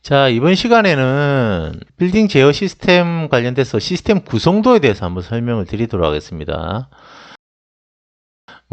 자, 이번 시간에는 빌딩 제어 시스템 관련돼서 시스템 구성도에 대해서 한번 설명을 드리도록 하겠습니다.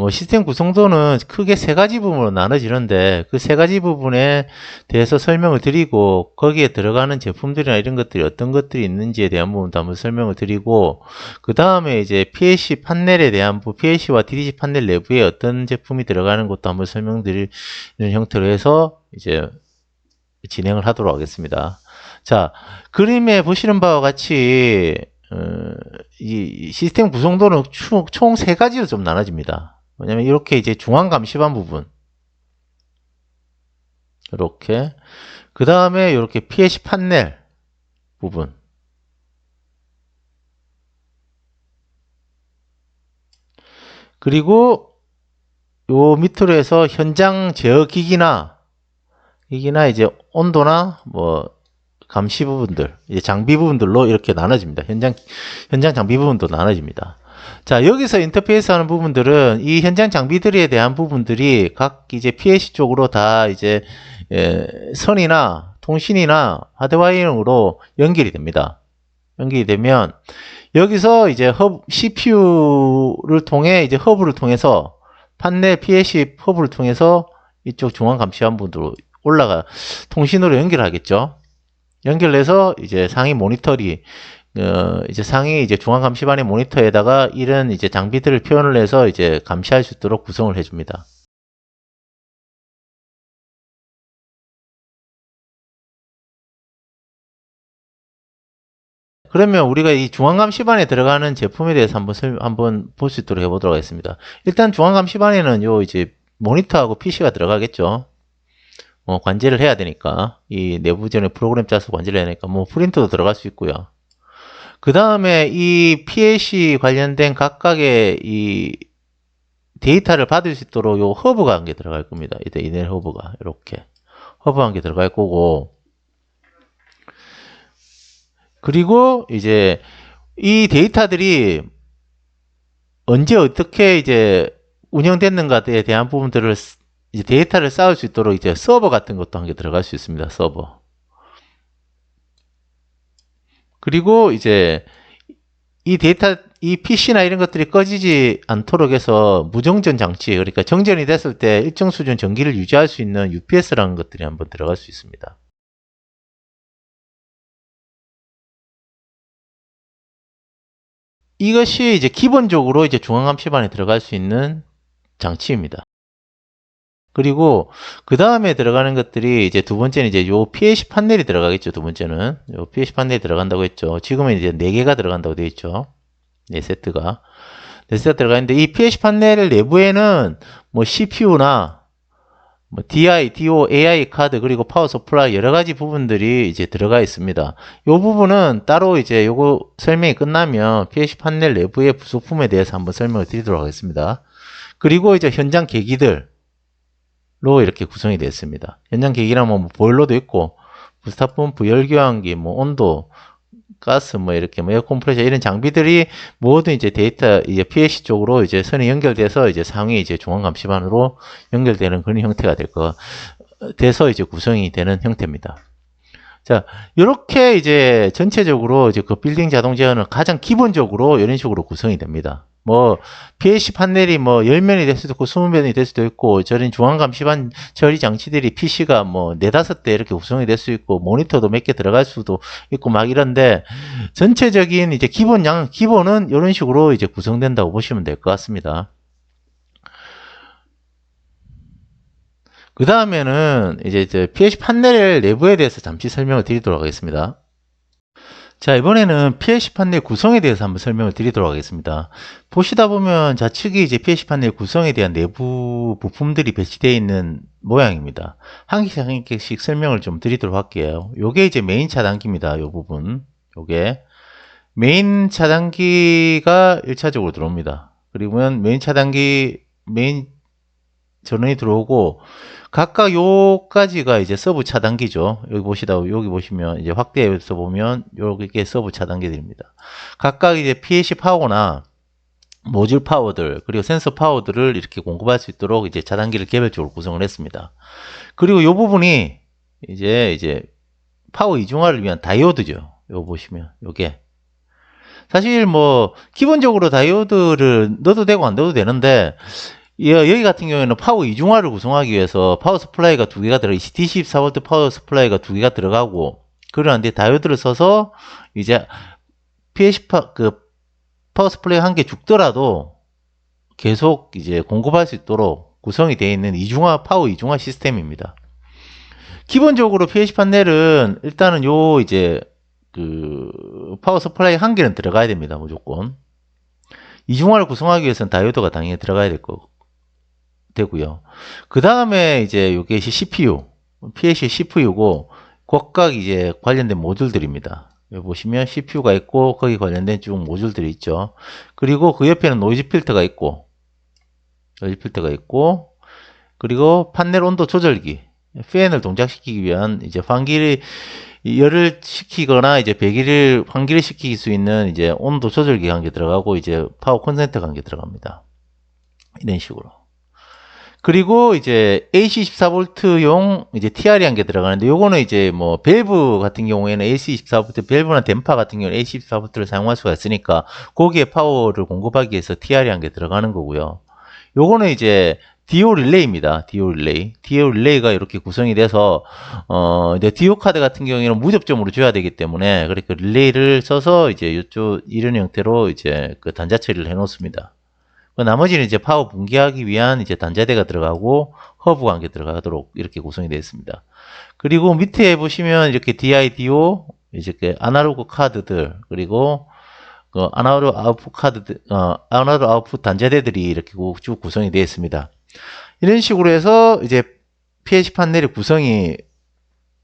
시스템 구성도는 크게 세 가지 부분으로 나눠지는데 그 세 가지 부분에 대해서 설명을 드리고 거기에 들어가는 제품들이나 이런 것들이 어떤 것들이 있는지에 대한 부분도 한번 설명을 드리고 그 다음에 이제 PLC 판넬에 대한 PLC와 DDC 판넬 내부에 어떤 제품이 들어가는 것도 한번 설명드리는 형태로 해서 이제 진행을 하도록 하겠습니다. 자, 그림에 보시는 바와 같이 이 시스템 구성도는 총 세 가지로 좀 나눠집니다. 왜냐면 이렇게 이제 중앙 감시반 부분, 이렇게 그 다음에 이렇게 PLC 판넬 부분, 그리고 요 밑으로 해서 현장 제어 기기나 이제 온도나 감시 부분들, 이제 장비 부분들로 이렇게 나눠집니다. 현장 장비 부분도 나눠집니다. 자, 여기서 인터페이스 하는 부분들은 이 현장 장비들에 대한 부분들이 각 이제 PLC 쪽으로 다 이제 선이나 통신이나 하드와이어링으로 연결이 됩니다. 연결이 되면 여기서 이제 CPU를 통해 이제 허브를 통해서 판넬 PLC 허브를 통해서 이쪽 중앙 감시한 부분으로 통신으로 연결하겠죠. 연결해서 이제 상위 모니터리 이제 상위 이제 중앙 감시반의 모니터에다가 이런 이제 장비들을 표현을 해서 이제 감시할 수 있도록 구성을 해줍니다. 그러면 우리가 이 중앙 감시반에 들어가는 제품에 대해서 한번 볼 수 있도록 해보도록 하겠습니다. 일단 중앙 감시반에는 요 이제 모니터하고 PC가 들어가겠죠. 관제를 해야 되니까 이 내부전에 프로그램 짜서 관제를 해야 되니까 프린터도 들어갈 수 있고요. 그 다음에 이 PLC 관련된 각각의 이 데이터를 받을 수 있도록 요 허브가 한 개 들어갈 겁니다. 이네 허브가 이렇게 허브 한 개 들어갈 거고, 그리고 이제 이 데이터들이 언제 어떻게 이제 운영됐는가에 대한 부분들을 이제 데이터를 쌓을 수 있도록 이제 서버 같은 것도 한 개 들어갈 수 있습니다. 서버. 그리고 이제 이 데이터, 이 PC나 이런 것들이 꺼지지 않도록 해서 무정전 장치, 그러니까 정전이 됐을 때 일정 수준 전기를 유지할 수 있는 UPS라는 것들이 한번 들어갈 수 있습니다. 이것이 이제 기본적으로 이제 중앙감시반에 들어갈 수 있는 장치입니다. 그리고 그 다음에 들어가는 것들이 이제 두 번째는 이제 요 PLC 판넬이 들어가겠죠. 두 번째는 요 PLC 판넬이 들어간다고 했죠. 지금은 이제 4개가 들어간다고 되어 있죠. 4세트가 4세트가 들어가는데 이 PLC 판넬 내부에는 CPU나 DI, DO, AI 카드 그리고 파워 서플라이 여러 가지 부분들이 이제 들어가 있습니다. 이 부분은 따로 이제 요거 설명이 끝나면 PLC 판넬 내부의 부속품에 대해서 한번 설명을 드리도록 하겠습니다. 그리고 이제 현장 계기들 로 이렇게 구성이 되어 있습니다. 현장 계기라면 보일러도 있고 부스터 펌프, 열교환기, 온도, 가스, 이렇게 에어 컴프레셔 이런 장비들이 모두 이제 데이터 이제 PLC 쪽으로 이제 선이 연결돼서 이제 상위 이제 중앙 감시반으로 연결되는 그런 형태가 돼서 이제 구성이 되는 형태입니다. 자, 이렇게 이제 전체적으로 이제 그 빌딩 자동 제어는 가장 기본적으로 이런 식으로 구성이 됩니다. PLC 판넬이 10면이 될 수도 있고 20면이 될 수도 있고 저런 중앙 감시반 처리 장치들이 PC가 4-5대 이렇게 구성이 될 수 있고 모니터도 몇 개 들어갈 수도 있고 이런데 전체적인 이제 기본은 이런 식으로 이제 구성된다고 보시면 될 것 같습니다. 그 다음에는 이제 PLC 판넬 내부에 대해서 잠시 설명을 드리도록 하겠습니다. 자, 이번에는 PLC 판넬 구성에 대해서 한번 설명을 드리도록 하겠습니다. 보시다 보면 좌측이 이제 PLC 판넬 구성에 대한 내부 부품들이 배치되어 있는 모양입니다. 한 개씩 한 개씩 설명을 좀 드리도록 할게요. 요게 이제 메인 차단기입니다. 요 부분. 요게 메인 차단기가 1차적으로 들어옵니다. 그리고 메인 전원이 들어오고 각각 요까지가 이제 서브 차단기죠. 여기 보시면 이제 확대해서 보면 요게 서브 차단기들입니다. 각각 이제 PLC 파워나 모듈 파워들 그리고 센서 파워들을 이렇게 공급할 수 있도록 이제 차단기를 개별적으로 구성을 했습니다. 그리고 요 부분이 이제 파워 이중화를 위한 다이오드죠. 요거 보시면 요게 사실 뭐 기본적으로 다이오드를 넣어도 되고 안 넣어도 되는데 여기 같은 경우에는 파워 이중화를 구성하기 위해서 파워 서플라이가 두 개가 들어가 DC14V 파워 서플라이가 두 개가 들어가고 그러는데 다이오드를 써서 이제 파워 서플라이가 한 개 죽더라도 계속 이제 공급할 수 있도록 구성이 되어 있는 파워 이중화 시스템입니다. 기본적으로 PLC 판넬은 일단은 이제 파워 서플라이 한 개는 들어가야 됩니다. 무조건. 이중화를 구성하기 위해서는 다이오드가 당연히 들어가야 되고요. 그 다음에 이제 요게 CPU, PLC CPU고 각각 이제 관련된 모듈들입니다. 여기 보시면 CPU가 있고 거기 관련된 쭉 모듈들이 있죠. 그리고 그 옆에는 노이즈 필터가 있고 그리고 판넬 온도 조절기, 팬을 동작시키기 위한 이제 열을 식히거나 이제 환기를 시킬 수 있는 이제 온도 조절기 한 개 들어가고 이제 파워 콘센트가 한 개 들어갑니다. 이런 식으로. 그리고 이제 AC14V용 이제 TR이 한 개 들어가는데 요거는 이제 뭐 밸브 같은 경우에는 AC14V 밸브나 댐파 같은 경우는 AC14V를 사용할 수가 있으니까 거기에 파워를 공급하기 위해서 TR이 한 개 들어가는 거고요. 요거는 이제 디오 릴레이입니다. 디오 릴레이가 이렇게 구성이 돼서 이제 디오 카드 같은 경우에는 무접점으로 줘야 되기 때문에 그렇게 릴레이를 써서 이제 이런 형태로 이제 그 단자 처리를 해 놓습니다. 나머지는 이제 파워 분기하기 위한 이제 단자대가 들어가고 허브가 한 개 들어가도록 이렇게 구성이 되어 있습니다. 그리고 밑에 보시면 이렇게 DIDO 이렇게 아날로그 카드들 그리고 아날로그 아웃풋 단자대들이 이렇게 쭉 구성이 되어 있습니다. 이런 식으로 해서 이제 PLC 판넬의 구성이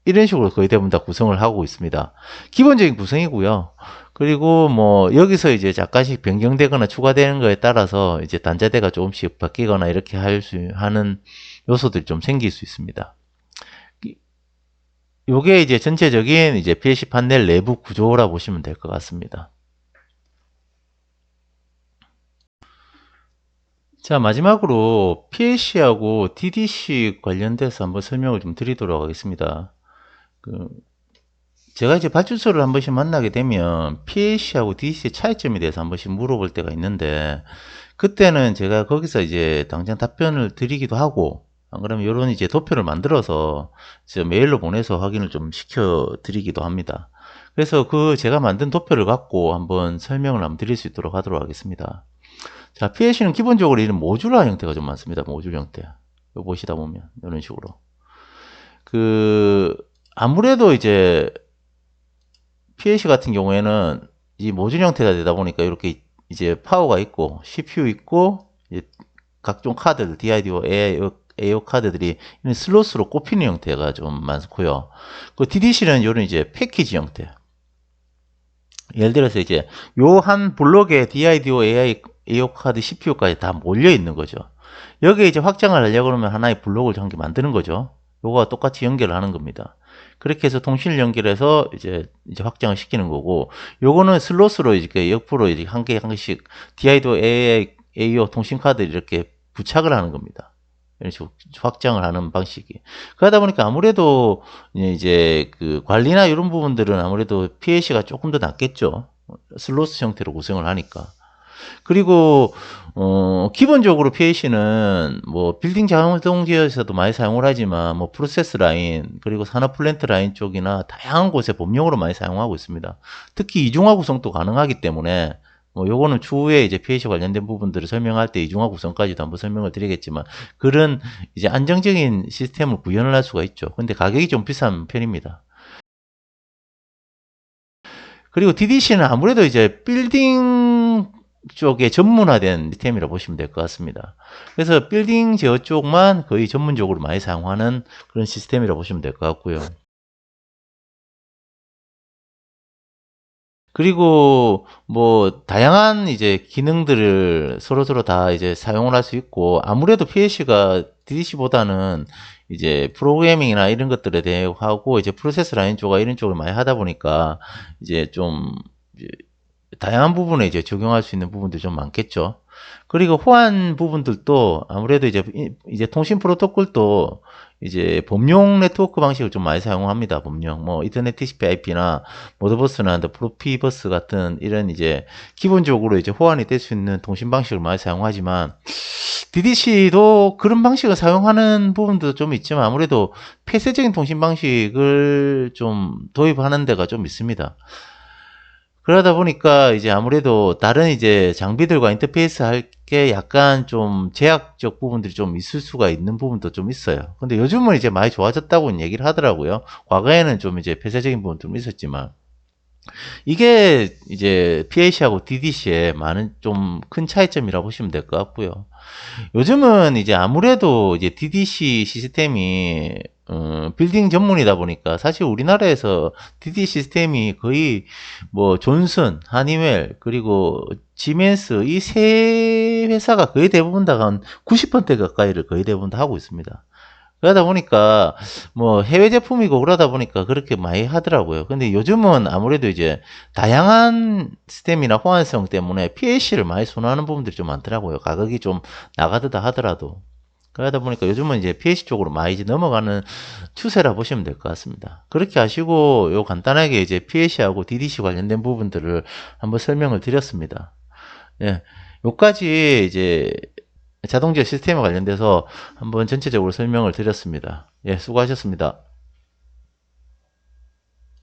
이런 식으로 거의 대부분 다 구성을 하고 있습니다. 기본적인 구성이고요. 그리고 뭐 여기서 이제 약간씩 변경되거나 추가되는 거에 따라서 이제 단자대가 조금씩 바뀌거나 이렇게 하는 요소들이 좀 생길 수 있습니다. 요게 이제 전체적인 이제 PLC 판넬 내부 구조라 보시면 될 것 같습니다. 자, 마지막으로 PLC하고 DDC 관련돼서 한번 설명을 좀 드리도록 하겠습니다. 제가 이제 발주소를 한 번씩 만나게 되면 PLC하고 DDC의 차이점에 대해서 한 번씩 물어볼 때가 있는데 그때는 제가 거기서 이제 당장 답변을 드리기도 하고 안 그러면 이런 이제 도표를 만들어서 메일로 보내서 확인을 좀 시켜 드리기도 합니다. 그래서 제가 만든 도표를 갖고 한번 설명을 한번 드릴 수 있도록 하도록 하겠습니다. 자, PLC는 기본적으로 이런 모듈화 형태가 좀 많습니다. 모듈 형태. 이거 보시다 보면 이런 식으로. 아무래도 이제 PLC 같은 경우에는 이 모듈 형태가 되다 보니까 이렇게 이제 파워가 있고 CPU 있고 이제 각종 카드들 DIDO, AO 카드들이 슬롯으로 꼽히는 형태가 좀 많고요. DDC는 이런 이제 패키지 형태. 예를 들어서 이제 요 한 블록에 DIDO, AO 카드, CPU까지 다 몰려 있는 거죠. 여기에 이제 확장을 하려고 그러면 하나의 블록을 한 개 만드는 거죠. 요거와 똑같이 연결을 하는 겁니다. 그렇게 해서 통신을 연결해서 이제 확장을 시키는 거고, 요거는 슬롯으로 이렇게 옆으로 이렇게 한 개씩 DIDO, AO 통신 카드 이렇게 부착을 하는 겁니다. 이런 식으로 확장을 하는 방식이. 그러다 보니까 아무래도 이제 관리나 이런 부분들은 아무래도 PLC가 조금 더 낫겠죠. 슬롯 형태로 구성을 하니까. 그리고 기본적으로 PLC는 뭐 빌딩 자동제에서도 많이 사용을 하지만 뭐 프로세스 라인 그리고 산업 플랜트 라인 쪽이나 다양한 곳에 법용으로 많이 사용하고 있습니다. 특히 이중화 구성도 가능하기 때문에 뭐 요거는 추후에 이제 PLC 관련된 부분들을 설명할 때 이중화 구성까지도 한번 설명을 드리겠지만 그런 이제 안정적인 시스템을 구현을 할 수가 있죠. 근데 가격이 좀 비싼 편입니다. 그리고 DDC는 아무래도 이제 빌딩 쪽에 전문화된 시스템이라 보시면 될 것 같습니다. 그래서 빌딩 제어 쪽만 거의 전문적으로 많이 사용하는 그런 시스템이라 보시면 될 것 같고요. 그리고 뭐 다양한 이제 기능들을 서로 다 이제 사용을 할 수 있고 아무래도 PLC가 DDC보다는 이제 프로그래밍이나 이런 것들에 대하고 이제 프로세스 라인 쪽과 이런 쪽을 많이 하다 보니까 이제 좀 다양한 부분에 이제 적용할 수 있는 부분들이 좀 많겠죠. 그리고 호환 부분들도 아무래도 이제 통신 프로토콜도 이제 범용 네트워크 방식을 좀 많이 사용합니다. 범용 뭐 이터넷 TCP/IP나 모드버스나 프로피버스 같은 이런 이제 기본적으로 이제 호환이 될 수 있는 통신 방식을 많이 사용하지만 DDC도 그런 방식을 사용하는 부분도 좀 있지만 아무래도 폐쇄적인 통신 방식을 좀 도입하는 데가 좀 있습니다. 그러다 보니까 이제 아무래도 다른 이제 장비들과 인터페이스 할 게 약간 좀 제약적 부분들이 좀 있을 수가 있는 부분도 좀 있어요. 근데 요즘은 이제 많이 좋아졌다고 얘기를 하더라고요. 과거에는 좀 이제 폐쇄적인 부분도 좀 있었지만. 이게 이제 PAC하고 DDC의 많은 좀 큰 차이점이라고 보시면 될 것 같고요. 요즘은 이제 아무래도 이제 DDC 시스템이 빌딩 전문이다 보니까 사실 우리나라에서 DDC 시스템이 거의 뭐 존슨, 하니웰, 그리고 지멘스 이 세 회사가 거의 대부분 다 한 90% 가까이를 거의 대부분 다 하고 있습니다. 그러다 보니까 뭐 해외 제품이고 그러다 보니까 그렇게 많이 하더라고요. 근데 요즘은 아무래도 이제 다양한 시스템이나 호환성 때문에 PLC를 많이 선호하는 부분들이 좀 많더라고요. 가격이 좀 나가듯다 하더라도. 그러다 보니까 요즘은 이제 PLC 쪽으로 많이 이제 넘어가는 추세라 보시면 될 것 같습니다. 그렇게 하시고 요 간단하게 이제 PLC하고 DDC 관련된 부분들을 한번 설명을 드렸습니다. 예. 요까지 이제 자동차 시스템에 관련돼서 한번 전체적으로 설명을 드렸습니다. 예, 수고하셨습니다.